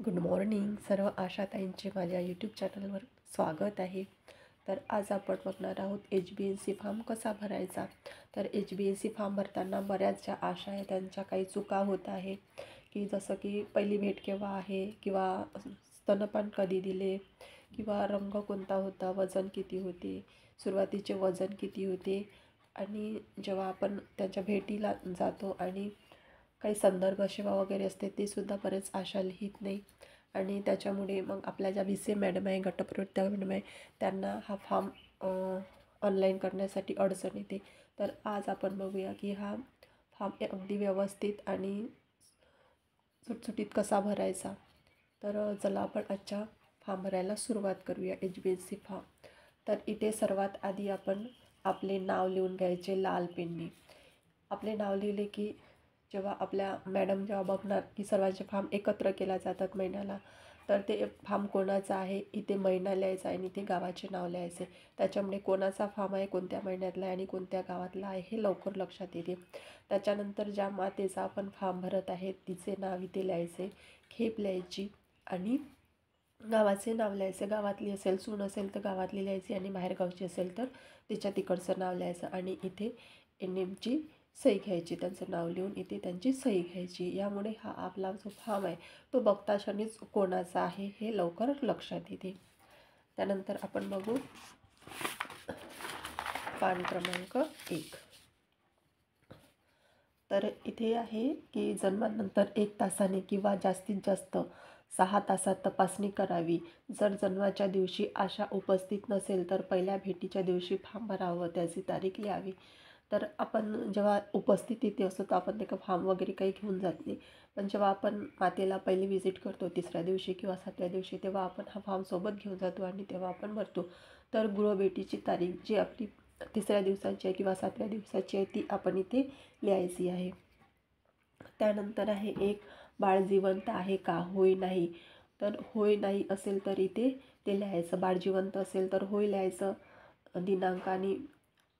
Good morning सर्व आशाताईंचे माझ्या YouTube चॅनलवर स्वागत आहे. तर आज आपण बघणार आहोत HbNC फॉर्म कसा भरायचा. तर HbNC फॉर्म भरताना बऱ्याच ज्या आशा आहे त्यांच्या काही चुका होत आहे की जसं की पहिली भेट केव्हा आहे किंवा स्तनपान कधी दिले किंवा रंग कोणता होता, वजन किती होते, सुरुवातीचे वजन किती होते आणि जेव्हा आपण त्यांच्या भेटीला जातो आणि काही संदर्भ सेवा वगैरे असते ते सुद्धा बरेच आशा लिहित नाही आणि त्याच्यामुळे मग आपल्या ज्या VC मॅडम आहे, गटप्रवृत्ती मॅडम आहे, त्यांना हा फॉर्म ऑनलाईन करण्यासाठी अडचण येते. तर आज आपण बघूया की हा फॉर्म अगदी व्यवस्थित आणि सुटसुटीत कसा भरायचा. तर चला आपण आजच्या फॉर्म भरायला सुरुवात करूया. HbNC form. तर इथे सर्वात आधी आपण आपले नाव लिहून घ्यायचे लाल पेनने. आपले नाव लिहिले की जेव्हा आपल्या मॅडम जेव्हा बघणार की सर्वांचे फॉर्म एकत्र केला जातात महिन्याला, तर ते फॉर्म कोणाचा आहे इथे महिना लिहायचा आहे आणि इथे गावाचे नाव लिहायचे. त्याच्यामुळे कोणाचा फॉर्म आहे, कोणत्या महिन्यातला आहे आणि कोणत्या गावातला आहे हे लवकर लक्षात येते. त्याच्यानंतर ज्या मातेचा आपण फॉर्म भरत आहे तिचे नाव इथे लिहायचे, खेप लिहायची आणि गावाचे नाव लिहायचे. गावातली असेल, सून असेल तर गावातली लिहायची आणि बाहेरगावची असेल तर तिच्या तिकडचं नाव लिहायचं आणि इथे NMची सही घ्यायची. त्यांचं नाव लिहून इथे त्यांची सही घ्यायची. यामुळे हा आपला जो फॉर्म आहे तो बघता क्षणीच कोणाचा आहे हे लवकर लक्षात येते. त्यानंतर आपण बघू पान क्रमांक 1. तर इथे आहे की जन्मानंतर 1 तासाने किंवा जास्तीत जास्त 6 तासात तपासणी करावी. जर जन्माच्या दिवशी आशा उपस्थित नसेल तर पहिल्या भेटीच्या दिवशी फॉर्म भरावं, त्याची तारीख लिहावी. तर आपण जेव्हा उपस्थितीत असतो तर आपण ते का फॉर्म वगैरे काही घेऊन जात नाही, पण जेव्हा आपण मातेला पहिली विजिट करतो 3ऱ्या दिवशी किंवा 7व्या दिवशी तेव्हा आपण हा फॉर्म सोबत घेऊन जातो आणि तेव्हा आपण भरतो. तर गृहभेटीची तारीख जी आपली 3ऱ्या दिवसाची आहे किंवा 7व्या दिवसाची आहे ती आपण इथे लिहायची आहे. त्यानंतर आहे एक बाळ जिवंत आहे का, होय नाही. तर होय नाही असेल तर इथे ते लिहायचं. बाळ जिवंत असेल तर होय लिहायचं दिनांक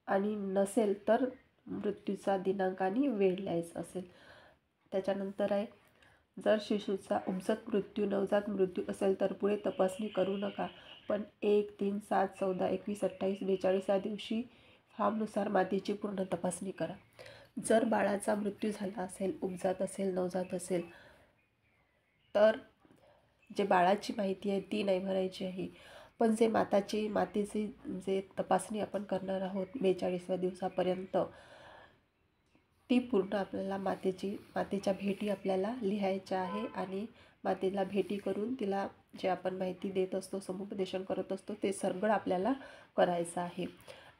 आणि नसेल तर मृत्यूचा दिनांक आणि वेळ लिहायचं असेल. त्याच्यानंतर आहे जर शिशूचा उपजत मृत्यू, नवजात मृत्यू असेल तर पुढे तपासणी करू नका, पण 1, 3, 7, 14, 21, 28, 42 या दिवशी फॉर्मनुसार मातेची पूर्ण तपासणी करा. जर बाळाचा मृत्यू झाला असेल, उपजात असेल, नवजात असेल तर जे बाळाची माहिती आहे ती नाही भरायची आहे, पण मातेची जे तपासणी आपण करणार आहोत 42व्या दिवसापर्यंत ती पूर्ण आपल्याला मातेच्या भेटी आपल्याला लिहायच्या आहे आणि मातेला भेटी करून तिला जे आपण माहिती देत असतो, समुपदेशन करत असतो ते सगळं आपल्याला करायचं आहे.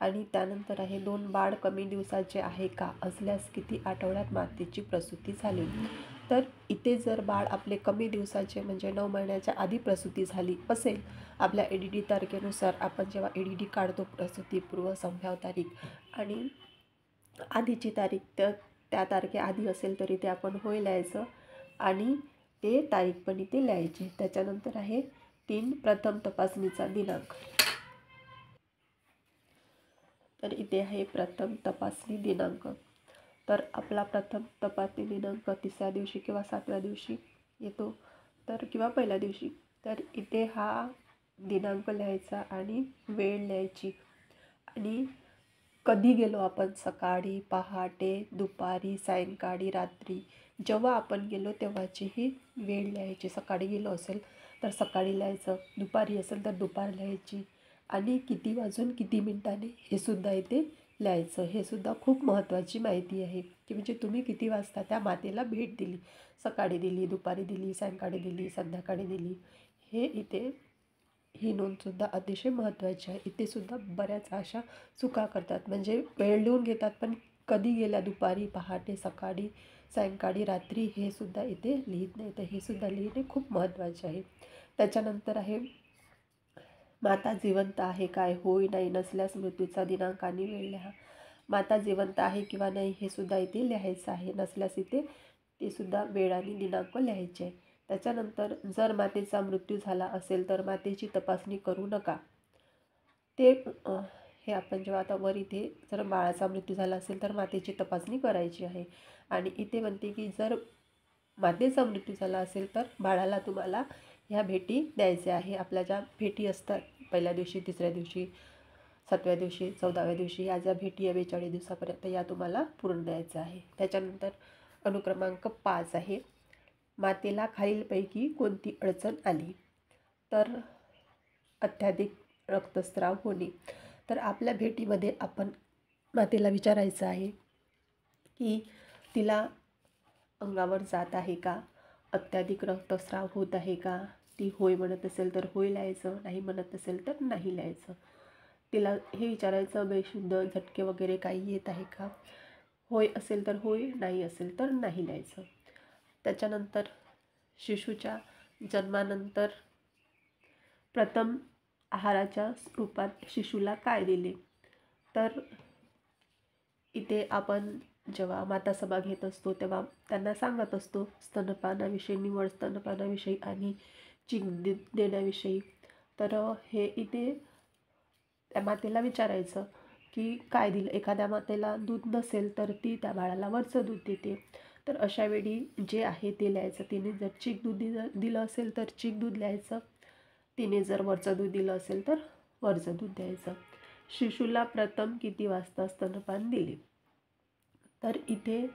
आणि त्यानंतर आहे 2 बाळ कमी दिवसाचे आहे का, असल्यास किती आठवड्यात मातेची प्रसूती झाली. तर इथे जर बाळ आपले कमी दिवसाचे म्हणजे 9 महिन्याच्या आधी प्रसूती झाली असेल, आपल्या EDD तारखेनुसार आपण जेव्हा EDD काढतो प्रसूतीपूर्व संभाव्य तारीख आणि आधीची तारीख, तर त्या तारखेआधी असेल तरी ते आपण होय लिहायचं आणि ते तारीख पण इथे लिहायची. त्याच्यानंतर आहे 3 प्रथम तपासणीचा दिनांक. तर इथे आहे प्रथम तपासणी दिनांक. तर आपला प्रथम तपासणी दिनांक 3ऱ्या दिवशी किंवा 7व्या दिवशी येतो तर किंवा पहिल्या दिवशी. तर इथे हा दिनांक लिहायचा आणि वेळ लिहायची आणि कधी गेलो आपण, सकाळी, पहाटे, दुपारी, सायंकाळी, रात्री, जेव्हा आपण गेलो तेव्हाची ही वेळ लिहायची. सकाळी गेलो असेल तर सकाळी लिहायचं, दुपारी असेल तर दुपार लिहायची आणि किती वाजून किती मिनिटांनी हे सुद्धा इथे लिहायचं. हे सुद्धा खूप महत्त्वाची माहिती आहे की म्हणजे तुम्ही किती वाजता त्या मातेला भेट दिली, सकाळी दिली, दुपारी दिली, सायंकाळी दिली, संध्याकाळी दिली, हे इथे ही नोंदसुद्धा अतिशय महत्त्वाची आहे. इथे सुद्धा बऱ्याच अशा चुका करतात, म्हणजे वेळ लिहून घेतात पण कधी गेल्या, दुपारी, पहाटे, सकाळी, सायंकाळी, रात्री हे सुद्धा इथे लिहित नाही. तर हे सुद्धा लिहिणे खूप महत्त्वाचे आहे. त्याच्यानंतर आहे माता जिवंत आहे काय, होय नाही, नसल्यास मृत्यूचा दिनांक आणि वेळ लिहा. माता जिवंत आहे किंवा नाही हे सुद्धा इथे लिहायचं आहे, नसल्यास इथे ते सुद्धा वेळ आणि दिनांक लिहायचे आहे. त्याच्यानंतर जर मातेचा मृत्यू झाला असेल तर मातेची तपासणी करू नका. ते हे आपण जेव्हा आता वर इथे जर बाळाचा मृत्यू झाला असेल तर मातेची तपासणी करायची आहे आणि इथे म्हणते की जर मातेचा मृत्यू झाला असेल तर बाळाला तुम्हाला ह्या भेटी द्यायच्या आहे. आपल्या ज्या भेटी असतात पहिल्या दिवशी, तिसऱ्या दिवशी, 7व्या दिवशी, 14व्या दिवशी, या ज्या भेटी आहे 42 दिवसापर्यंत, या तुम्हाला पूर्ण द्यायचं आहे. त्याच्यानंतर अनुक्रमांक 5 आहे, मातेला खालीलपैकी कोणती अडचण आली? तर अत्याधिक रक्तस्राव होणे. तर आपल्या भेटीमध्ये आपण मातेला विचारायचं आहे की तिला अंगावर जात आहे का, अत्याधिक रक्तस्राव होत आहे का. ती होय म्हणत असेल तर होय लिहायचं, नाही म्हणत असेल तर नाही लिहायचं. तिला हे विचारायचं, बेशुद्ध झटके वगैरे काही येत आहे का. होय असेल तर होय, नाही असेल तर नाही लिहायचं. त्याच्यानंतर शिशूच्या जन्मानंतर प्रथम आहाराच्या रूपात शिशूला काय दिले? तर इथे आपण जेव्हा मातासभा घेत असतो तेव्हा त्यांना सांगत असतो स्तनपानाविषयी, निवड स्तनपानाविषयी आणि चीक देण्याविषयी. तर हे इथे त्या मातेला विचारायचं की काय दिलं. एखाद्या मातेला दूध नसेल तर ती त्या बाळाला वरचं दूध देते. तर अशा वेळी जे आहे ते लिहायचं. तिने जर चीक दूध दिलं असेल तर चीक दूध लिहायचं. तिने जर वरचं दूध दिलं असेल तर वरचं दूध द्यायचं. शिशूला प्रथम किती वाजता स्तनपान दिले? तर इथे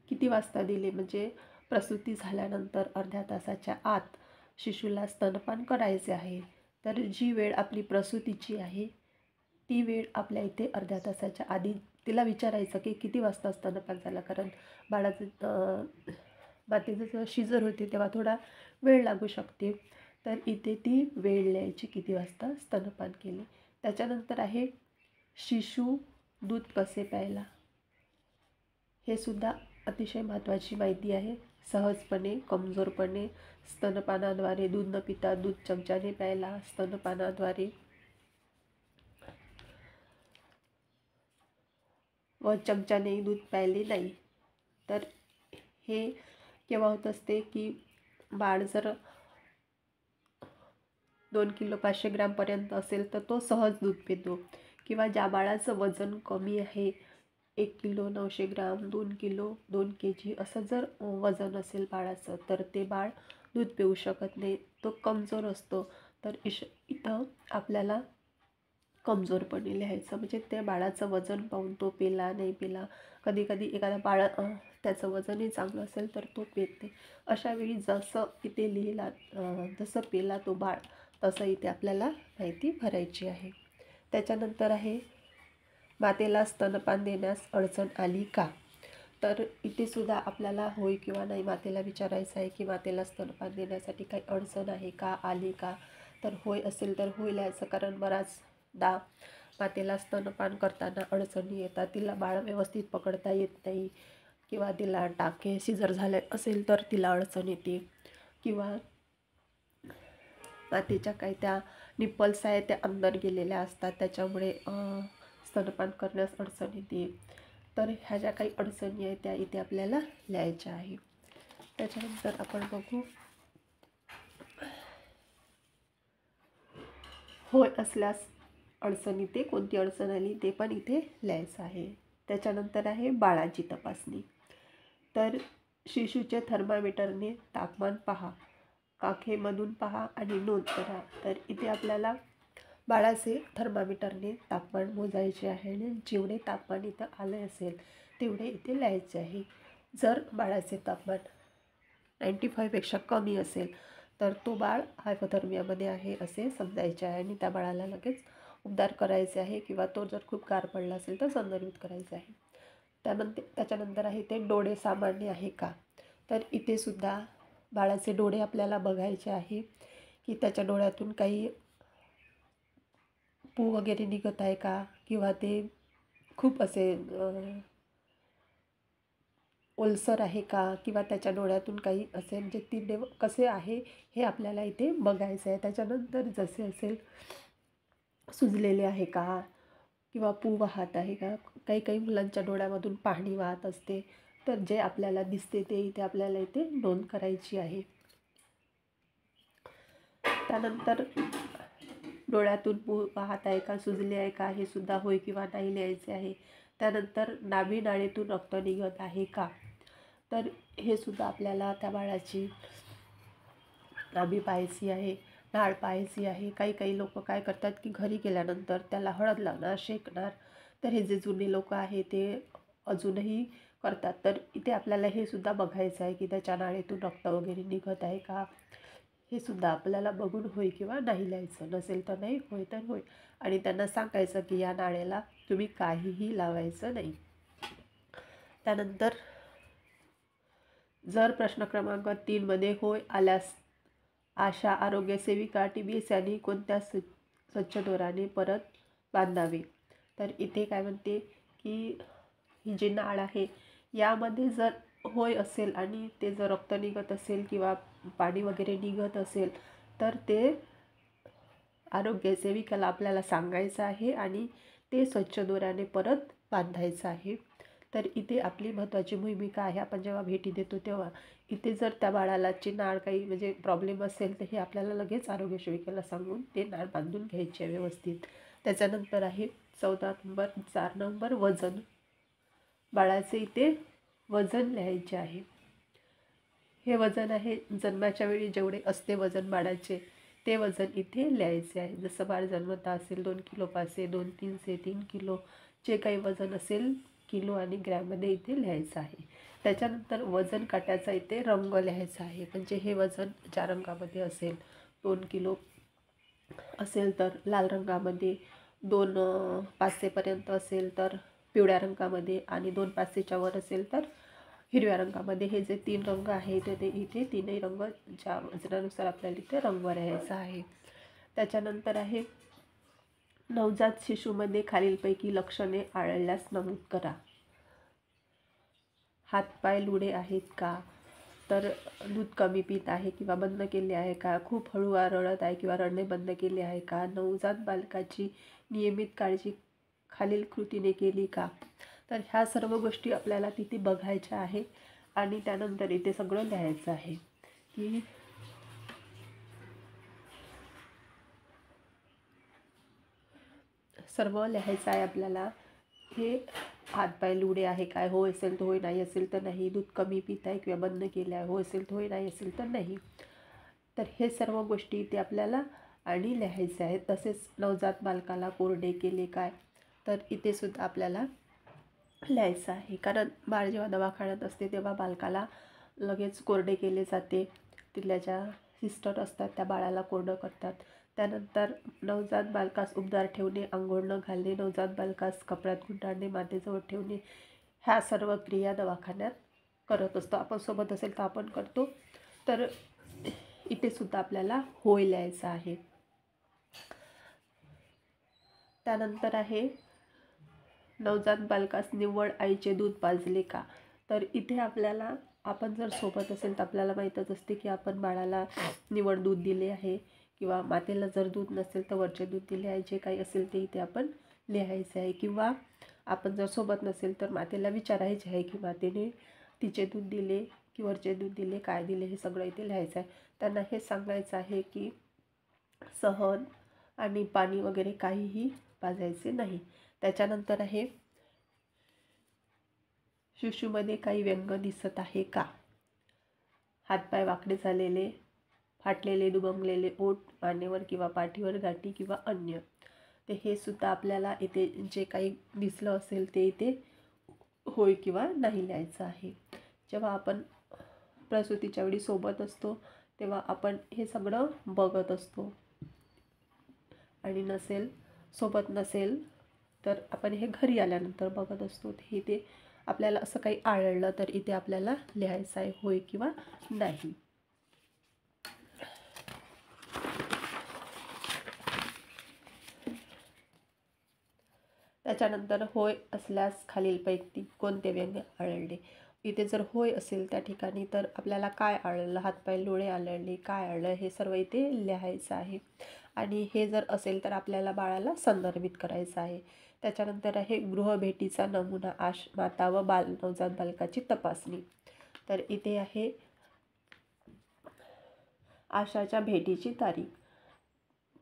किती वाजता दिले म्हणजे प्रसूती झाल्यानंतर अर्ध्या तासाच्या आत शिशूला स्तनपान करायचे आहे. तर जी वेळ आपली प्रसूतीची आहे ती वेळ आपल्या इथे अर्ध्या तासाच्या आधी तिला विचारायचं की किती वाजता स्तनपान झालं. कारण बाळाचं मातेचं जेव्हा शिजर होते तेव्हा थोडा वेळ लागू शकते. तर इथे ती वेळ लिहायची, किती वाजता स्तनपान केले. त्याच्यानंतर आहे शिशू दूध कसे प्यायला. हे सुद्धा अतिशय महत्त्वाची माहिती आहे. सहजपणे, कमजोरपणे, स्तनपानाद्वारे दूध न पिता दूध चमच्याने प्यायला, स्तनपानाद्वारे व चमच्याने दूध प्यायले नाही. तर हे केव्हा होत असते की बाळ जर 2 किलो 500 ग्रामपर्यंत असेल तर तो सहज दूध पितो. किंवा ज्या बाळाचं वजन कमी आहे, 1 किलो 900 ग्राम, 2 किलो 2 kg असं जर वजन असेल बाळाचं तर ते बाळ दूध पिऊ शकत नाही, तो कमजोर असतो. तर इथं आपल्याला कमजोरपणे लिहायचं, म्हणजे त्या बाळाचं वजन पाहून तो पेला नाही पेला. कधी कधी एखादा बाळ त्याचं वजनही चांगलं असेल तर तो पेत नाही. अशा वेळी जसं इथे लिहिला जसं पेला तो बाळ तसं इथे आपल्याला माहिती भरायची आहे. त्याच्यानंतर आहे मातेला स्तनपान देण्यास अडचण आली का. तर इथे सुद्धा आपल्याला होय किंवा नाही मातेला विचारायचं आहे की मातेला स्तनपान देण्यासाठी काही अडचण आहे का, आली का. तर होय असेल तर होय लिहायचं. कारण बराचदा मातेला स्तनपान करताना अडचणी येतात. तिला बाळ व्यवस्थित पकडता येत नाही किंवा तिला टाके सिजर झाले असेल तर तिला अडचण येते. किंवा मातेच्या काही त्या निप्पल्स आहेत त्या अंदर गेलेल्या असतात, त्याच्यामुळे स्तनपान करण्यास अडचण येते. तर ह्या ज्या काही अडचणी आहेत त्या इथे आपल्याला लिहायच्या आहे. त्याच्यानंतर आपण बघू होय असल्यास अडचण इथे कोणती अडचण आली ते पण इथे लिहायचं आहे. त्याच्यानंतर आहे बाळाची तपासणी. तर शिशूचे थर्मामीटरने तापमान पहा, काखेमधून पहा आणि नोंद करा. तर इथे आपल्याला बाळाचे थर्मामीटरने तापमान मोजायचे आहे आणि जेवढे तापमान इथं आले असेल तेवढे इथे लिहायचे आहे. जर बाळाचे तापमान 95पेक्षा कमी असेल तर तो बाळ हायपोथर्मियामध्ये आहे असे समजायचे आहे आणि त्या बाळाला लगेच उपचार करायचे आहे. किंवा तो जर खूप गार पडला असेल तर संदर्भित करायचे आहे. त्याच्यानंतर आहे ते डोळे सामान्य आहे का. तर इथे सुद्धा बाळाचे डोळे आपल्याला बघायचे आहे की त्याच्या डोळ्यातून काही पू वगैरे निघत आहे का, किंवा ते खूप असे ओलसर आहे का, किंवा त्याच्या डोळ्यातून काही असे म्हणजे तिरडे कसे आहे हे आपल्याला इथे बघायचं आहे. त्याच्यानंतर जसे असेल सुजलेले आहे का, किंवा पू वाहत आहे का. काही काही मुलांच्या डोळ्यामधून पाणी वाहत असते. तर जे आपल्याला दिसते ते इथे आपल्याला इथे नोंद करायची आहे. त्यानंतर डोळ्यातून पू वाहत आहे का, सुजले आहे का, हे सुद्धा होय किंवा नाही लिहायचे आहे. त्यानंतर नाभी नाळीतून रक्त निघत आहे का. तर हे सुद्धा आपल्याला त्या बाळाची नाभी पाहायची आहे, नाळ पाहायची आहे. काही काही लोक काय करतात की घरी गेल्यानंतर त्याला हळद लावणार, शेकणार. तर हे जे जुने लोक आहे ते अजूनही करतात. तर इथे आपल्याला हे सुद्धा बघायचं आहे की त्याच्या नाळेतून रक्त वगैरे निघत आहे का, हे सुद्धा आपल्याला बघून होय किंवा नाही लिहायचं. नसेल तर नाही, होय तर होय. आणि त्यांना सांगायचं की या नाळेला तुम्ही काहीही लावायचं नाही. त्यानंतर जर प्रश्न क्रमांक 3 मध्ये होय आल्यास आशा आरोग्य सेविका TBS यांनी कोणत्या स्वच्छ दोराने परत बांधावे. तर इथे काय म्हणते की ही जी नाळ आहे यामध्ये जर होय असेल आणि ते जर रक्त निघत असेल किंवा पाणी वगैरे निघत असेल तर ते आरोग्य सेविकाला आपल्याला सांगायचं आहे आणि ते स्वच्छ दोऱ्याने परत बांधायचं आहे. तर इथे आपली महत्त्वाची भूमिका आहे. आपण जेव्हा भेटी देतो तेव्हा इथे जर त्या बाळालाची नाळ काही म्हणजे प्रॉब्लेम असेल तर हे आपल्याला लगेच आरोग्य सेविकेला सांगून ते नाळ बांधून घ्यायचे आहे व्यवस्थित. त्याच्यानंतर आहे 14 नंबर 4 नंबर वजन. बाळाचे इथे वजन लिहायचे आहे. हे वजन आहे जन्माच्या वेळी जेवढे असते वजन बाळाचे ते वजन इथे लिहायचे आहे. जसं बाळ जन्मता असेल 2 किलोपासे 2 3 3 किलो जे काही वजन असेल किलो आणि ग्रॅममध्ये इथे लिहायचं आहे. त्याच्यानंतर वजन काट्याचा इथे रंग लिहायचा आहे. म्हणजे हे वजन ज्या रंगामध्ये असेल 2 किलो असेल तर लाल रंगामध्ये, 2 पाचशेपर्यंत असेल तर पिवळ्या रंगामध्ये आणि 2 पाचशेच्या वर असेल तर हिरव्या रंगामध्ये. हे जे 3 रंग आहेत ते इथे तीनही रंग ज्या वजनानुसार आपल्याला इथे रंग लिहायचा आहे. त्याच्यानंतर आहे नवजात शिशूमध्ये खालीलपैकी लक्षणे आढळल्यास नमूद करा. हातपाय लुळे आहेत का, तर दूध कमी पित आहे किंवा बंद केले आहे का, खूप हळू रडत आहे किंवा रडणे बंद केले आहे का, नवजात बालकाची नियमित काळजी खालील कृतीने केली का. तर ह्या सर्व गोष्टी आपल्याला तिथे बघायच्या आहे आणि त्यानंतर इथे सगळं लिहायचं आहे की सर्व लिहायचं आहे आपल्याला. हे हातपाय लुळे आहे काय, हो असेल तर होय, नाही असेल तर नाही. दूध कमी पित आहे किंवा बंद केलं आहे, हो असेल तर होय, नाही असेल तर नाही. तर हे सर्व गोष्टी इथे आपल्याला आणि लिहायचे आहेत. तसेच नवजात बालकाला कोरडे केले काय, तर इथे सुद्धा आपल्याला लिहायचं आहे. कारण बाळ जेव्हा दवाखान्यात असते तेव्हा बालकाला लगेच कोरडे केले जाते. तिथल्या ज्या सिस्टर असतात त्या बाळाला कोरडं करतात. त्यानंतर नवजात बालकास उबदार ठेवणे, अंघोळ न घालणे, नवजात बालकास कपड्यात गुंडाळणे, मातेजवळ ठेवणे, ह्या सर्व क्रिया दवाखान्यात करत असतो. आपण सोबत असेल तर आपण करतो. तर इथे सुद्धा आपल्याला होय लिहायचं आहे. त्यानंतर आहे नवजात बालकास निव्वळ आईचे दूध पाजले का. तर इथे आपल्याला आपण जर सोबत असेल तर आपल्याला माहीतच असते की आपण बाळाला निव्वळ दूध दिले आहे किंवा मातेला जर दूध नसेल तर वरचे दूध दिले आहे. जे काही असेल ते इथे आपण लिहायचे आहे. किंवा आपण जर सोबत नसेल तर मातेला विचारायचे आहे की मातेने तिचे दूध दिले की वरचे दूध दिले, काय दिले, हे सगळं इथे लिहायचं आहे. त्यांना हे सांगायचं आहे की सहन आणि पाणी वगैरे काहीही पाजायचे नाही. त्याच्यानंतर आहे शिशूमध्ये काही व्यंग दिसत आहे का. हातपाय वाकडे झालेले, फाटलेले दुबंगलेले ओठ, मानेवर किंवा पाठीवर गाठी किंवा अन्य. ते हे सुद्धा आपल्याला इथे जे काही दिसलं असेल ते इथे होय किंवा नाही लिहायचं आहे. जेव्हा आपण प्रसूतीच्या वेळी सोबत असतो तेव्हा आपण हे सगळं बघत असतो आणि सोबत नसेल तर आपण हे घरी आल्यानंतर बघत असतो. हे ते आपल्याला असं काही आढळलं तर इथे आपल्याला लिहायचं आहे होय किंवा नाही. त्याच्यानंतर होय असल्यास खालीलपैकी कोणते व्यंग आढळले. इथे जर होय असेल त्या ठिकाणी तर आपल्याला काय आढळलं, हातपाय लोळे आढळले, काय आढळलं, हे सर्व इथे लिहायचं आहे. आणि हे जर असेल तर आपल्याला बाळाला संदर्भित करायचं आहे. त्याच्यानंतर आहे गृहभेटीचा नमुना, माता व नवजात बालकाची तपासणी. तर इथे आहे आशाच्या भेटीची तारीख.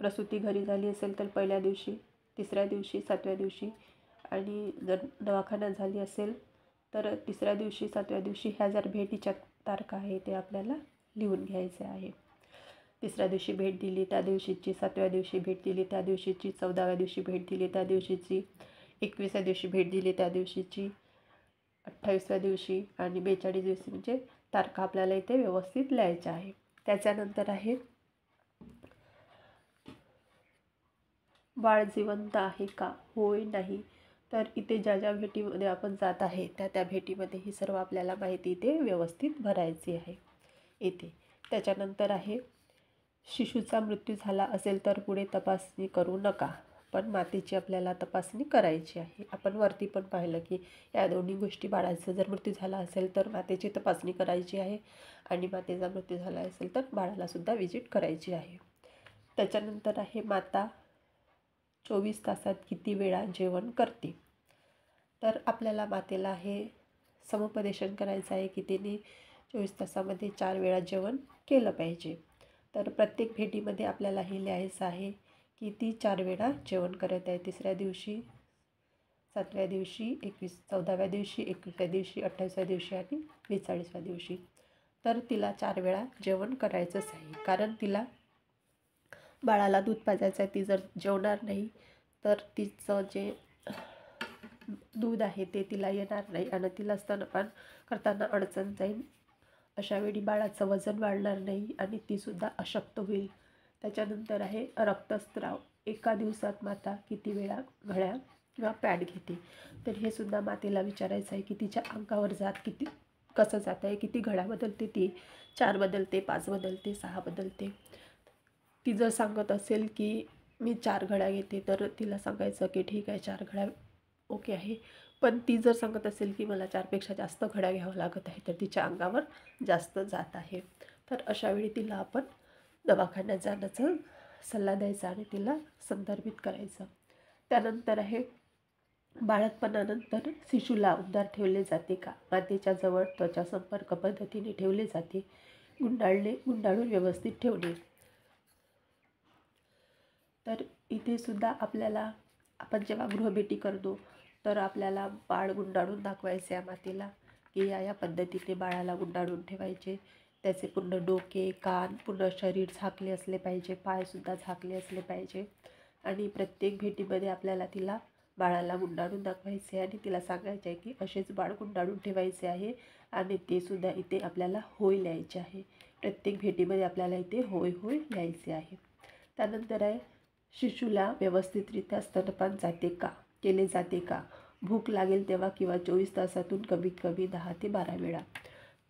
प्रसूती घरी झाली असेल तर पहिल्या दिवशी, तिसऱ्या दिवशी, 7व्या दिवशी आणि जर दवाखान्यात झाली असेल तर तिसऱ्या दिवशी 7व्या दिवशी ह्या जर भेटीच्या तारखा आहे ते आपल्याला लिहून घ्यायचे आहे. तिसऱ्या दिवशी भेट दिली त्या दिवशीची, 7व्या दिवशी भेट दिली त्या दिवशीची, 14व्या दिवशी भेट दिली त्या दिवशीची, 21व्या दिवशी भेट दिली त्या दिवशीची, 28व्या दिवशी आणि 42 दिवशी म्हणजे तारखा आपल्याला इथे व्यवस्थित लिहायच्या आहे. त्याच्यानंतर आहे बाळ जिवंत आहे का, होय नाही. तर इथे ज्या ज्या भेटीमध्ये आपण जात आहे त्या त्या भेटीमध्ये ही सर्व आपल्याला माहिती इथे व्यवस्थित भरायची आहे इथे. त्याच्यानंतर आहे शिशूचा मृत्यू झाला असेल तर पुढे तपासणी करू नका, पण मातेची आपल्याला तपासणी करायची आहे. आपण वरती पण पाहिलं की या दोन्ही गोष्टी, बाळाचा जर मृत्यू झाला असेल तर मातेची तपासणी करायची आहे आणि मातेचा मृत्यू झाला असेल तर बाळालासुद्धा विजिट करायची आहे. त्याच्यानंतर आहे माता 24 तासात किती वेळा जेवण करते. तर आपल्याला मातेला हे समुपदेशन करायचं आहे की तिने 24 तासामध्ये 4 वेळा जेवण केलं पाहिजे. तर प्रत्येक भेटीमध्ये आपल्याला हे लिहायचं आहे की ती 4 वेळा जेवण करत आहे. तिसऱ्या दिवशी, 7व्या दिवशी, 14व्या दिवशी, 21व्या दिवशी, 28व्या दिवशी आणि 42व्या दिवशी. तर तिला 4 वेळा जेवण करायचंच आहे, कारण तिला बाळाला दूध पाजायचं आहे. ती जर जेवणार नाही तर तिचं जे दूध आहे ते तिला येणार नाही आणि तिला स्तनपान करताना अडचण जाईल. अशा वेळी बाळाचं वजन वाढणार नाही आणि तीसुद्धा अशक्त होईल. त्याच्यानंतर आहे रक्तस्राव. एका दिवसात माता किती वेळा घड्या किंवा पॅड घेते. तर हे सुद्धा मातेला विचारायचं आहे की तिच्या अंगावर जात किती, कसं जात आहे, किती घड्या बदलते ती, 4 बदलते, 5 बदलते, 6 बदलते. ती जर सांगत असेल की मी 4 घड्या घेते तर तिला सांगायचं की ठीक आहे 4 घड्या ओके आहे. पण ती जर सांगत असेल की मला 4पेक्षा जास्त घड्या घ्यावं लागत आहे तर तिच्या अंगावर जास्त जात आहे. तर अशावेळी तिला आपण दवाखान्यात जाण्याचा सल्ला द्यायचा आणि तिला संदर्भित करायचं. त्यानंतर आहे बाळंतपणानंतर शिशूला उबदार ठेवले जाते का, मातेच्या जवळ त्वचा संपर्क पद्धतीने ठेवले जाते, गुंडाळून व्यवस्थित ठेवणे. तर इथे सुद्धा आपल्याला, आपण जेव्हा गृहभेटी करतो तर आपल्याला बाळ गुंडाळून दाखवायचे आहे मातेला की या पद्धतीने बाळाला गुंडाळून ठेवायचे. त्याचे पूर्ण डोके, कान, पूर्ण शरीर झाकले असले पाहिजे, पायसुद्धा झाकले असले पाहिजे. आणि प्रत्येक भेटीमध्ये आपल्याला तिला बाळाला गुंडाळून दाखवायचे आणि तिला सांगायचे आहे की असेच बाळ गुंडाळून ठेवायचे आहे आणि ते सुद्धा इथे आपल्याला होय लिहायचे आहे. प्रत्येक भेटीमध्ये आपल्याला इथे होय होय लिहायचे आहे. त्यानंतर आहे शिशूला व्यवस्थितरित्या स्तनपान केले जाते का, भूक लागेल तेव्हा किंवा 24 तासातून कमीत कमी 10 ते 12 वेळा.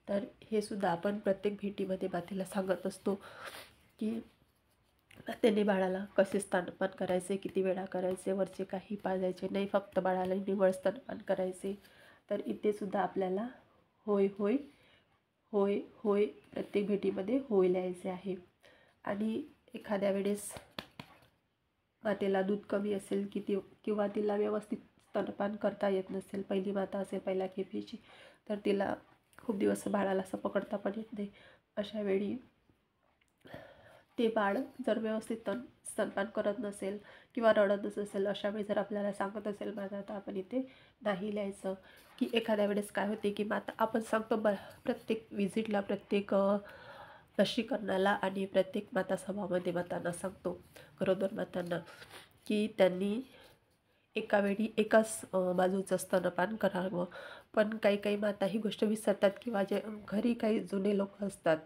तर हे सुद्धा आपण प्रत्येक भेटीमध्ये मातेला सांगत असतो की त्याने बाळाला कसे स्तनपान करायचे, किती वेळा करायचे, वरचे काही पाजायचे नाही, फक्त बाळाला निव्वळ स्तनपान करायचे. तर इथे सुद्धा आपल्याला होय होय होय होय प्रत्येक भेटीमध्ये होय लिहायचे आहे. आणि एखाद्या वेळेस मातेला दूध कमी असेल किंवा तिला व्यवस्थित स्तनपान करता येत नसेल, पहिली माता असेल पहिल्या खेपेची, तर तिला खूप दिवस बाळाला असं पकडता पण येत नाही. अशा वेळी ते बाळ जर व्यवस्थित स्तनपान करत नसेल किंवा रडतच असेल, अशा वेळी जर आपल्याला सांगत असेल माता, तर आपण इथे नाही लिहायचं. की एखाद्या वेळेस काय होते की माता, आपण सांगतो प्रत्येक विजिटला, प्रत्येक लसीकरणाला आणि प्रत्येक माता सभामध्ये मातांना सांगतो, गरोदर मातांना, की त्यांनी एका वेळी एकाच बाजूचं स्तनपान करावं. पण काही माता ही गोष्ट विसरतात किंवा जे घरी काही जुने लोक असतात,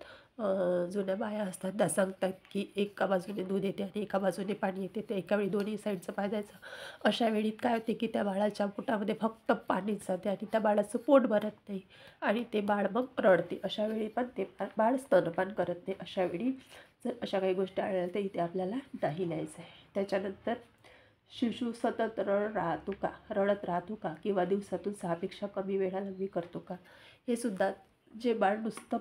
जुन्या बाया असतात, त्या सांगतात की एका बाजूने दूध येते आणि एका बाजूने पाणी येते, ते एका वेळी दोन्ही साईडचं पाजायचं. अशा वेळी काय होते की त्या बाळाच्या पोटामध्ये फक्त पाणीच जाते आणि त्या बाळाचं पोट भरत नाही आणि ते बाळ मग रडते. अशा वेळी पण ते बाळ स्तनपान करत नाही. अशा वेळी जर अशा काही गोष्टी आढळल्या तर इथे आपल्याला नाही लिहायचं आहे. त्याच्यानंतर शिशू सतत रडत राहतो का किंवा दिवसातून 6पेक्षा कमी वेळा लघवी करतो का. हे सुद्धा, जे बाळ नुसतं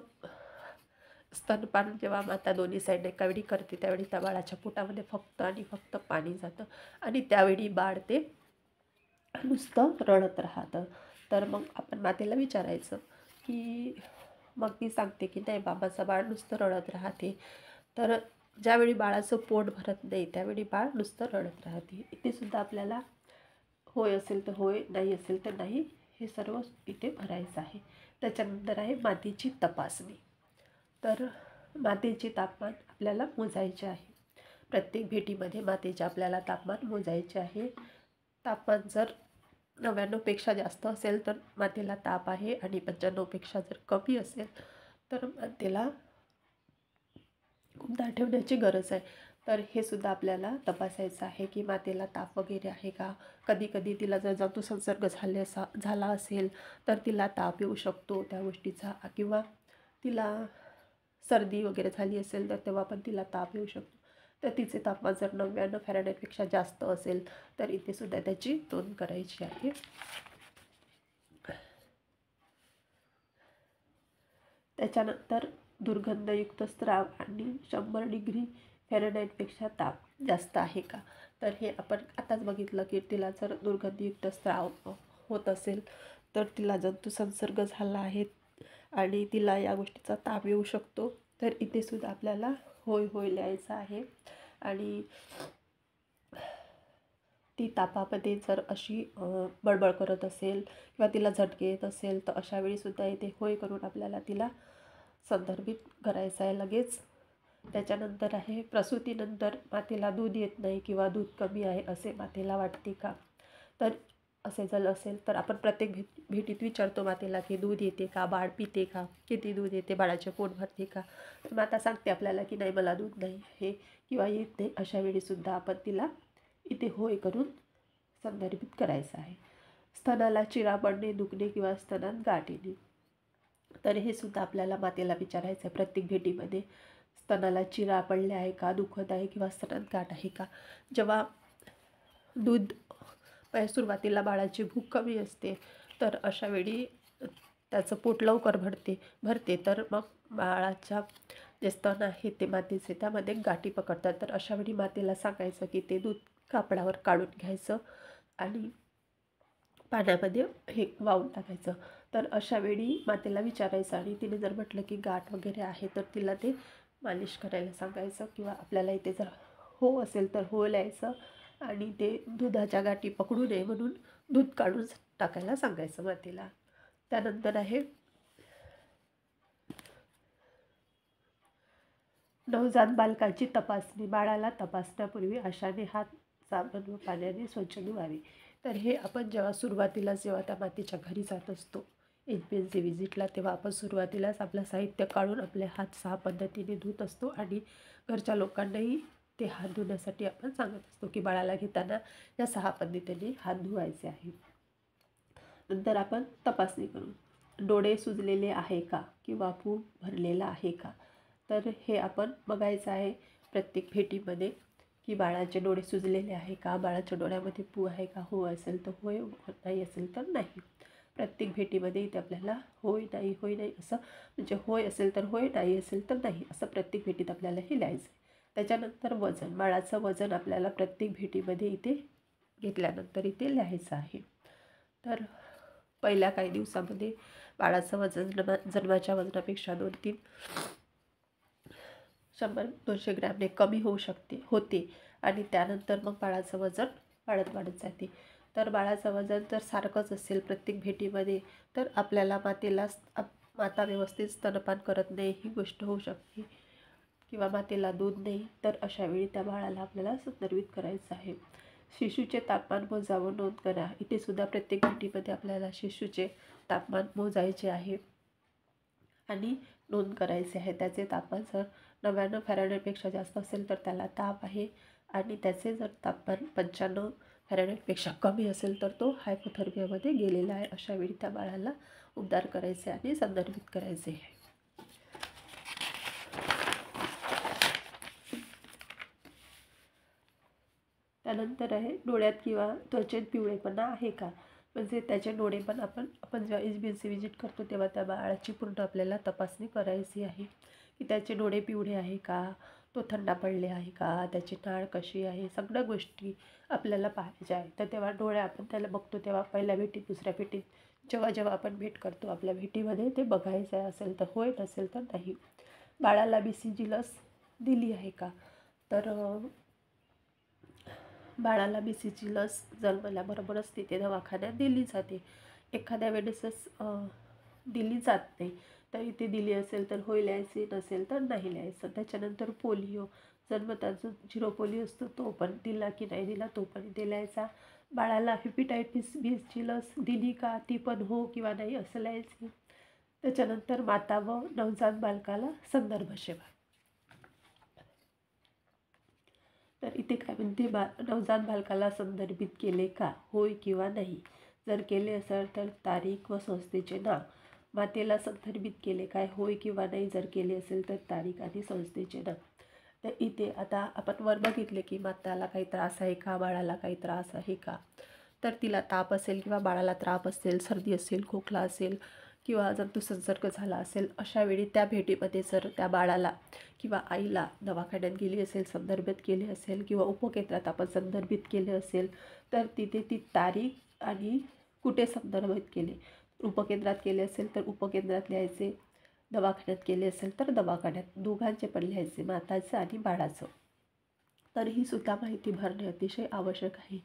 स्तनपान जेव्हा माता दोन्ही साईड एकावेळी करते त्यावेळी त्या बाळाच्या पोटामध्ये फक्त आणि फक्त पाणी जातं आणि त्यावेळी बाळ ते नुसतं रडत राहतं. तर मग आपण मातेला विचारायचं की मग ती सांगते की नाही बाबाचं बाळ नुसतं रडत राहते. तर ज्यावेळी बाळाचं पोट भरत नाही त्यावेळी बाळ नुसतं रडत राहते. इथे सुद्धा आपल्याला होय असेल तर होय, नाही असेल तर नाही हे सर्व इथे भरायचं आहे. त्याच्यानंतर आहे मातीची तपासणी. तर मातीचे तापमान आपल्याला मोजायचे आहे. प्रत्येक भेटीमध्ये मातीचे आपल्याला तापमान मोजायचे आहे. तापमान जर 99पेक्षा जास्त असेल तर मातेला ताप आहे आणि 95पेक्षा जर कमी असेल तर मातेला उबदार ठेवण्याची गरज आहे. तर हे सुद्धा आपल्याला तपासायचं आहे की मातेला ताप वगैरे आहे का. कधी कधी तिला जर जंतुसंसर्ग झाला असेल तर तिला ताप येऊ शकतो त्या गोष्टीचा, किंवा तिला सर्दी वगैरे झाली असेल तर तेव्हा पण तिला ताप येऊ शकतो. तर तिचे तापमान जर 99 फॅरेनहाइटपेक्षा जास्त असेल तर इथे सुद्धा त्याची नोंद करायची आहे. त्याच्यानंतर दुर्गंधयुक्त स्राव आणि 100 डिग्री फॅरेनहाइटपेक्षा ताप जास्त आहे का. तर हे आपण आताच बघितलं की तिला जर दुर्गंधयुक्त स्राव होत असेल तर तिला जंतुसंसर्ग झाला आहे आणि तिला या गोष्टीचा ताप येऊ शकतो. तर इथे सुद्धा आपल्याला होय होय लिहायचं आहे. आणि ती तापामध्ये जर अशी बडबड करत असेल किंवा तिला झटके येत असेल तर अशा वेळीसुद्धा इथे होय करून आपल्याला तिला संदर्भित करायचं आहे लगेच. त्याच्यानंतर आहे प्रसूतीनंतर मातेला दूध येत नाही किंवा दूध कमी आहे असे मातेला वाटते का. तर असे जर असेल तर आपण प्रत्येक भेटीत विचारतो मातेला की दूध येते का, बाळ पिते का, किती दूध येते, बाळाचे पोट भरते का. तर माता सांगते आपल्याला की नाही मला दूध नाही आहे किंवा येत नाही. अशा वेळीसुद्धा आपण तिला इथे होय करून संदर्भित करायचं आहे. स्तनाला चिरा पडणे, दुखणे किंवा स्तनात गाठ येणे. तर हे सुद्धा आपल्याला मातेला विचारायचं आहे प्रत्येक भेटीमध्ये. स्तनाला चिरा पडले आहे का, दुखत आहे किंवा स्तनात गाठ आहे का. जेव्हा दूध सुरुवातीला बाळाची भूक कमी असते तर अशा वेळी त्याचं पोट लवकर भरते तर मग बाळाच्या जे स्तन आहे ते मातेचे त्यामध्ये गाठी पकडतात. तर अशा वेळी मातेला सांगायचं की ते दूध कापडावर काढून घ्यायचं आणि पाण्यामध्ये हे वाहून टाकायचं. तर अशा वेळी मातेला विचारायचं आणि तिने जर म्हटलं की गाठ वगैरे आहे तर तिला ते मालिश करायला सांगायचं. किंवा आपल्याला इथे जर हो असेल तर हो लिहायचं आणि ते दुधाच्या गाठी पकडू नये म्हणून दूध काढून टाकायला सांगायचं मातेला. त्यानंतर आहे नवजात बालकाची तपासणी. बाळाला तपासण्यापूर्वी आशाने हात साबण व पाण्याने स्वच्छ धुवावे. तर हे आपण जेव्हा त्या मातेच्या घरी जात असतो HbA1c विजिटला तेव्हा आपण सुरुवातीलाच आपलं साहित्य काढून आपले हात 6 पद्धतीने धुत असतो आणि घरच्या लोकांनाही ते हात धुण्यासाठी आपण सांगत असतो की बाळाला घेताना या 6 पद्धतीने हात धुवायचे आहे. नंतर आपण तपासणी करू. डोळे सुजलेले आहे का किंवा पू भरलेला आहे का. तर हे आपण बघायचं आहे प्रत्येक भेटीमध्ये की बाळाचे डोळे सुजलेले आहे का, बाळाच्या डोळ्यामध्ये पू आहे का. हो असेल तर होय, नाही असेल तर नाही. प्रत्येक भेटीमध्ये इथे आपल्याला होय नाही असं, म्हणजे होय असेल तर होय, नाही असेल तर नाही असं प्रत्येक भेटीत आपल्याला हे लिहायचं आहे. त्याच्यानंतर वजन. बाळाचं वजन आपल्याला प्रत्येक भेटीमध्ये इथे घेतल्यानंतर इथे लिहायचं आहे. तर पहिल्या काही दिवसामध्ये बाळाचं वजन जन्माच्या वजनापेक्षा 2-3 100-200 ग्रॅमने कमी होते आणि त्यानंतर मग बाळाचं वजन वाढत जाते. तर बाळाचं वजन जर सारखंच असेल प्रत्येक भेटीमध्ये तर आपल्याला माता व्यवस्थित स्तनपान करत नाही ही गोष्ट होऊ शकते किंवा मातेला दूध नाही. तर अशा वेळी त्या बाळाला आपल्याला संदर्भित करायचं आहे. शिशूचे तापमान मोजावं, नोंद करा. इथे सुद्धा प्रत्येक भेटीमध्ये आपल्याला शिशूचे तापमान मोजायचे आहे आणि नोंद करायचे आहे. त्याचे तापमान जर 99 फॅरेनहाइटपेक्षा जास्त असेल तर त्याला ताप आहे आणि त्याचे जर तापमान 95 फॅरेनहाइटपेक्षा कमी असेल तर तो हायपोथर्मियामध्ये गेलेला आहे. अशा वेळी त्या बाळाला उबदार करायचे आणि संदर्भित करायचे आहे. त्यानंतर आहे डोळ्यात किंवा त्वचेत पिवळेपणा आहे का. म्हणजे त्याचे डोळे पण आपण जेव्हा HbA1c विजिट करतो तेव्हा त्या बाळाची पूर्ण आपल्याला तपासणी करायची आहे की त्याचे डोळे पिवळे आहे का, तो थंडा पडले आहे का, त्याची नाळ कशी आहे, सगळ्या गोष्टी आपल्याला पाहायच्या आहे. तर तेव्हा डोळे आपण त्याला बघतो तेव्हा पहिल्या भेटीत, दुसऱ्या भेटीत, जेव्हा आपण भेट करतो आपल्या भेटीमध्ये ते बघायचं आहे. असेल तर होय, नसेल तर नाही. बाळाला BCG लस दिली आहे का. तर बाळाला BCG लस जन्मल्याबरोबरच तिथे दवाखान्यात दिली जाते. एखाद्या वेळेसच दिली जात नाही, तर इथे दिली असेल तर होय लिहायचे, नसेल तर नाही लिहायचं. त्याच्यानंतर पोलिओ, जन्मता जो 0 पोलिओ असतो तो पण दिला की नाही दिला तो पण इथे लिहायचा. बाळाला हेपॅटायटिस बीची लस दिली का, ती पण हो किंवा नाही असं लिहायचं. त्याच्यानंतर माता व नवजात बालकाला संदर्भ सेवा. तर इथे काय म्हणते, नवजात बालकाला संदर्भित केले का, होय किंवा नाही. जर केले असेल तर तारीख व संस्थेचे नाव. मातेला संदर्भित केले काय, होय किंवा नाही. जर केले असेल तर तारीख आणि संस्थेचे नाव. तर इथे आता आपण वर बघितले की माताला काही त्रास आहे का, बाळाला काही त्रास आहे का. तर तिला ताप असेल किंवा बाळाला त्राप असेल, सर्दी असेल, खोकला असेल किंवा जंतुसंसर्ग झाला असेल, अशा वेळी त्या भेटीमध्ये जर त्या बाळाला किंवा आईला दवाखान्यात गेली असेल, संदर्भित केले असेल किंवा उपकेंद्रात आपण संदर्भित केले असेल, तर तिथे ती तारीख आणि कुठे संदर्भित केले. उपकेंद्रात केले असेल तर उपकेंद्रात लिहायचे, दवाखान्यात केले असेल तर दवाखान्यात, दोघांचे पण लिहायचे, माताचं आणि बाळाचं. तर ही सुद्धा माहिती भरणे अतिशय आवश्यक आहे.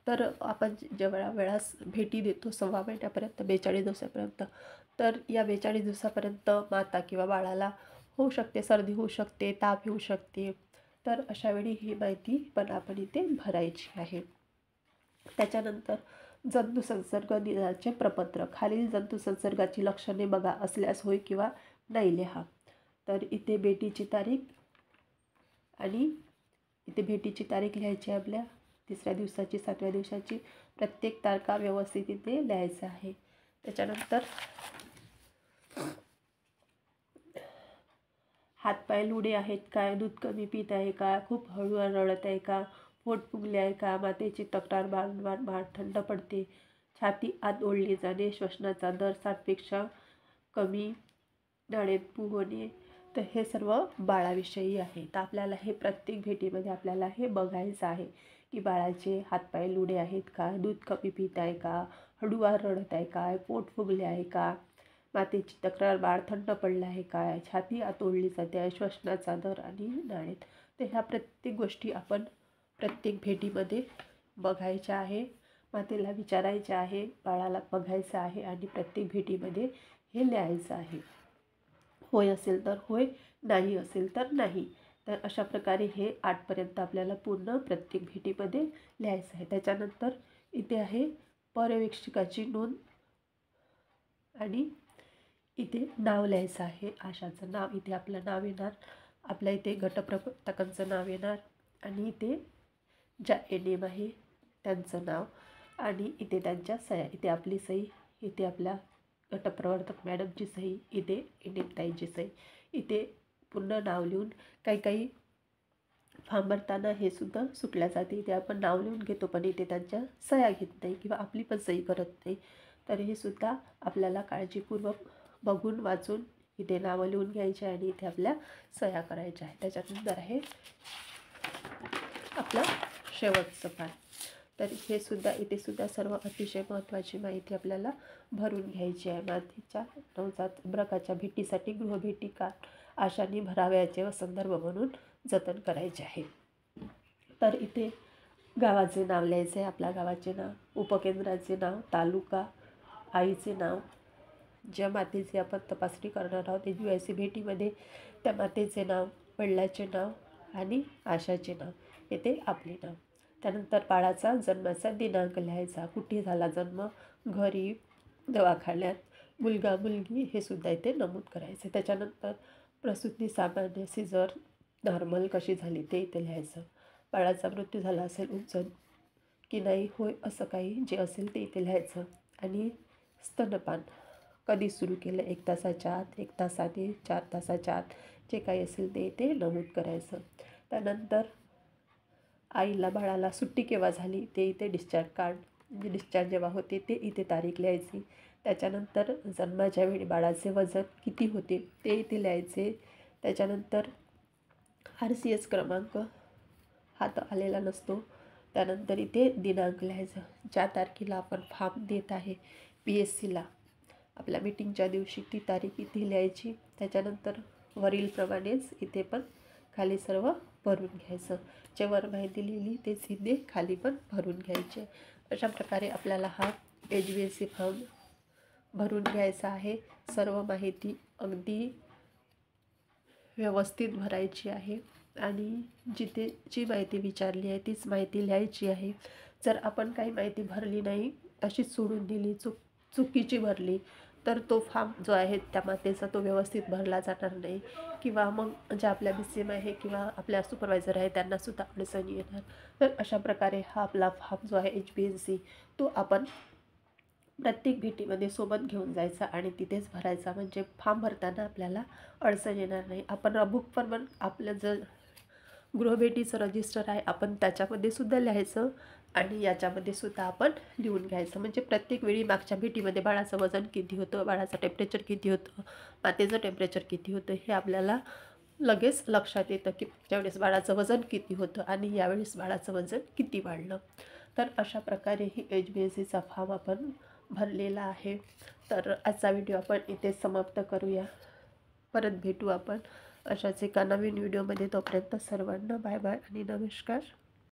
तर आपण जेवढ्या वेळास भेटी देतो 6 महिन्यापर्यंत, 42 दिवसापर्यंत, तर या 42 दिवसापर्यंत माता किंवा बाळाला होऊ शकते, सर्दी होऊ शकते, ताप येऊ शकते. तर अशावेळी ही माहिती पण आपण इथे भरायची आहे. त्याच्यानंतर जंतुसंसर्ग निदानाचे प्रपत्र. खालील जंतुसंसर्गाची लक्षणे बघा, असल्यास होय किंवा नाही लिहा. तर इथे भेटीची तारीख आणि इथे भेटीची तारीख लिहायची आहे आपल्या, 3ऱ्या दिवसाची, 7व्या दिवसाची, प्रत्येक तारखा व्यवस्थित इथे लिहायचं आहे. त्याच्यानंतर हातपाय लुडे आहेत काय, दूध कमी पित आहे का, खूप हळू रडत आहे का, पोट फुगले आहे का, मातेची तक्रार वारंवार थंड पडते, छाती आत ओढली जाणे, श्वसनाचा दर 60पेक्षा कमी, डोळ्यात पू होणे. तर हे सर्व बाळाविषयी आहे. तर आपल्याला हे प्रत्येक भेटीमध्ये आपल्याला हे बघायचं आहे की बाळाचे हातपाय लुडे आहेत का, दूध कमी पित आहे का, हळूवार रडत आहे काय, पोट फुगले आहे का, मातेची तक्रार, बाळ थंड पडलं आहे काय, छाती आत ओढली जाते आहे, श्वसनाचा दर आणि नाळेत. तर ह्या प्रत्येक गोष्टी आपण प्रत्येक भेटीमध्ये बघायच्या आहे, मातेला विचारायच्या आहे, बाळाला बघायचं आहे आणि प्रत्येक भेटीमध्ये हे लिहायचं आहे. होय असेल तर होय, नाही असेल तर नाही. तर अशा प्रकारे हे 8पर्यंत आपल्याला पूर्ण प्रत्येक भेटीमध्ये लिहायचं आहे. त्याच्यानंतर इथे आहे पर्यवेक्षकाची नोंद आणि इथे नाव लिहायचं आहे. आशाचं नाव, इथे आपलं नाव येणार, आपल्या इथे गटप्रवर्तकांचं नाव येणार आणि इथे ज्या एनएम आहे त्यांचं नाव आणि इथे त्यांच्या सह्या. इथे आपली सही, इथे आपल्या गटप्रवर्तक मॅडमची सही, इथे एनएम ताईंची सही. इथे पूर्ण नाव लिहून, काही फॉर्म भरताना हे सुद्धा सुटल्या जाते. इथे आपण नाव लिहून घेतो पण इथे त्यांच्या सह्या घेत नाही किंवा आपली पण सही करत नाही. तर हे सुद्धा आपल्याला काळजीपूर्वक बघून वाचून इथे नावं लिहून घ्यायची आणि इथे आपल्या सह्या करायच्या आहे. त्याच्यानंतर आहे आपलं शेवटचं पान. तर हे सुद्धा, इथे सुद्धा सर्व अतिशय महत्त्वाची माहिती आपल्याला भरून घ्यायची आहे. मातेच्या नवजात बालकाच्या भेटीसाठी गृहभेटी कार्ड आशांनी भरावयाचे व संदर्भ म्हणून जतन करायचे आहे. तर इथे गावाचे नाव लिहायचे आहे, आपल्या गावाचे नाव, उपकेंद्राचे नाव, तालुका, आईचे नाव, ज्या मातेची आपण तपासणी करणार आहोत UIC भेटीमध्ये त्या मातेचे नाव, वडिलाचे नाव आणि आशाचे नाव, येथे आपले नाव. त्यानंतर बाळाचा जन्माचा दिनांक लिहायचा, कुठे झाला जन्म, घरी, दवाखान्यात, मुलगा मुलगी, हे सुद्धा इथे नमूद करायचे. त्याच्यानंतर प्रसूती, सामान्य, सिझर, नॉर्मल कशी झाली ते इथे लिहायचं. बाळाचा मृत्यू झाला असेल, उपजन की नाही, होय असं काही जे असेल ते इथे लिहायचं. आणि स्तनपान कधी सुरू केलं, 1 तासाच्या आत, 1 तासाने, 4 तासाच्या आत, जे काही असेल ते इथे नमूद करायचं. त्यानंतर आईला बाळाला सुट्टी केव्हा झाली ते इथे डिस्चार्ज कार्ड, म्हणजे डिस्चार्ज जेव्हा होते ते इथे तारीख लिहायची. त्याच्यानंतर जन्माच्या वेळी बाळाचे वजन किती होते ते इथे लिहायचे. त्याच्यानंतर RCS क्रमांक हा तर आलेला नसतो. त्यानंतर इथे दिनांक लिहायचा, ज्या तारखेला आपण फॉर्म देत आहे PSCला आपल्या मीटिंगच्या दिवशी ती तारीख इथे लिहायची. त्याच्यानंतर वरीलप्रमाणेच इथे पण खाली सर्व भरून घ्यायचं, जे वर माहिती लिहिली तेच इथे खाली पण भरून घ्यायचे. अशा प्रकारे आपल्याला हा HBSC फॉर्म भरून घ्यायचा आहे. सर्व माहिती अगदी व्यवस्थित भरायची आहे आणि जिथे जी माहिती विचारली आहे तीच माहिती लिहायची आहे. जर आपण काही माहिती भरली नाही, तशीच सोडून दिली, चुकीची भरली, तर तो फॉर्म जो आहे त्या मातेचा तो व्यवस्थित भरला जाणार नाही किंवा मग जे आपल्या BCM आहे किंवा आपल्या सुपरवायझर आहे त्यांनासुद्धा अडचणी येणार. तर अशा प्रकारे हा आपला फॉर्म जो आहे HBNC तो आपण प्रत्येक भेटीमध्ये सोबत घेऊन जायचा आणि तिथेच भरायचा, म्हणजे फॉर्म भरताना आपल्याला अडचण येणार नाही. आपण बुक पण आपलं जर गृहभेटीचं रजिस्टर आहे आपण त्याच्यामध्ये सुद्धा लिहायचं आणि याच्यामध्ये सुद्धा आपण लिहून घ्यायचं. म्हणजे प्रत्येक वेळी मागच्या भेटीमध्ये बाळाचं वजन किती होतं, बाळाचं टेम्परेचर किती होतं, मातेचं टेम्परेचर किती होतं, हे आपल्याला लगेच लक्षात येतं की त्यावेळेस बाळाचं वजन किती होतं आणि यावेळेस बाळाचं वजन किती वाढलं. तर अशा प्रकारे ही HBNCचा फॉर्म आपण भरलेला आहे. तर आजचा व्हिडिओ आपण इथेच समाप्त करूया. परत भेटू आपण अशाच एका नवीन व्हिडिओमध्ये. तोपर्यंत सर्वांना बाय बाय आणि नमस्कार.